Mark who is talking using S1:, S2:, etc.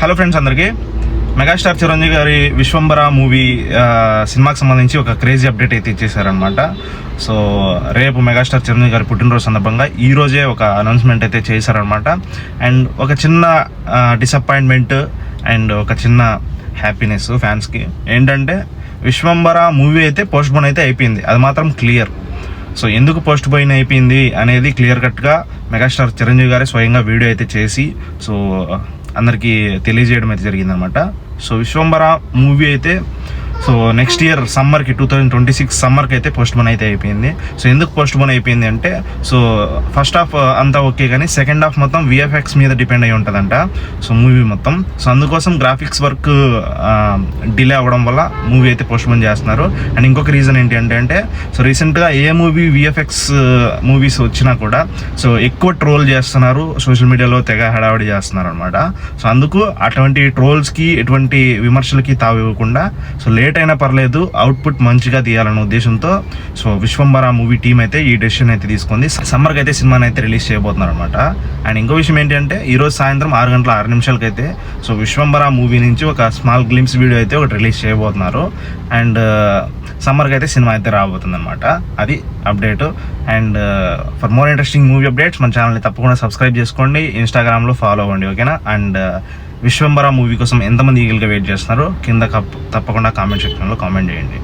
S1: Hello friends, అందరికీ megastar Chiranjeevi గారి Vishwambhara movie సినిమాకి సంబంధించి ఒక క్రేజీ అప్డేట్ అయితే ఇచ్చేసారనమాట. సో రేపు మెగాస్టార్ చిరంజీవి గారి పుట్టినరోజు సందర్భంగా ఈరోజే ఒక అనౌన్స్మెంట్ అయితే చేశారనమాట. అండ్ ఒక చిన్న డిసప్పాయింట్మెంట్ అండ్ ఒక చిన్న హ్యాపీనెస్ ఫ్యాన్స్కి ఏంటంటే, విశ్వంబర మూవీ అయితే పోస్ట్పోన్ అయితే అయిపోయింది, అది మాత్రం క్లియర్. సో ఎందుకు పోస్ట్ పోయిన్ అయిపోయింది అనేది క్లియర్ కట్గా మెగాస్టార్ చిరంజీవి గారే స్వయంగా వీడియో అయితే చేసి సో అందరికీ తెలియజేయడం అయితే జరిగిందనమాట. సో విశ్వంబర మూవీ అయితే సో నెక్స్ట్ ఇయర్ సమ్మర్కి 2026 సమ్మర్కి అయితే పోస్ట్ పోన్ అయితే అయిపోయింది. సో ఎందుకు పోస్ట్ పోన్ అయిపోయింది అంటే, సో ఫస్ట్ హాఫ్ అంతా ఓకే, కానీ సెకండ్ హాఫ్ మొత్తం విఎఫ్ఎక్స్ మీద డిపెండ్ అయి ఉంటుందంట. సో మూవీ మొత్తం సో అందుకోసం గ్రాఫిక్స్ వర్క్ డిలే అవ్వడం వల్ల మూవీ అయితే పోస్ట్ పోన్ చేస్తున్నారు. అండ్ ఇంకొక రీజన్ ఏంటి అంటే, సో రీసెంట్గా ఏ మూవీ విఎఫ్ఎక్స్ మూవీస్ వచ్చినా కూడా సో ఎక్కువ ట్రోల్ చేస్తున్నారు, సోషల్ మీడియాలో తెగ హడావిడి చేస్తున్నారు అనమాట. సో అందుకు అటువంటి ట్రోల్స్కి ఎటువంటి విమర్శలకి తావివ్వకుండా సో లేట్ అయినా పర్లేదు అవుట్పుట్ మంచిగా తీయాలన్న ఉద్దేశంతో సో విశ్వంబర మూవీ టీం అయితే ఈ డెసిషన్ అయితే తీసుకుంది. సమ్మర్కి అయితే సినిమాని అయితే రిలీజ్ చేయబోతున్నారు అనమాట. అండ్ ఇంకో విషయం ఏంటంటే, ఈరోజు సాయంత్రం 6:06 అయితే సో విశ్వంబర మూవీ నుంచి ఒక స్మాల్ గ్లిమ్స్ వీడియో అయితే ఒకటి రిలీజ్ చేయబోతున్నారు. అండ్ సమ్మర్కి అయితే సినిమా అయితే రాబోతుంది అనమాట. అది update. And for more interesting movie updates మన ఛానల్ని తప్పకుండా సబ్స్క్రైబ్ చేసుకోండి, ఇన్స్టాగ్రామ్లో ఫాలో అవ్వండి, ఓకేనా? అండ్ విశ్వంబర మూవీ కోసం ఎంతమంది ఈగల్గా వెయిట్ చేస్తున్నారో కింద తప్పకుండా కామెంట్ సెక్షన్లో కామెంట్ చేయండి.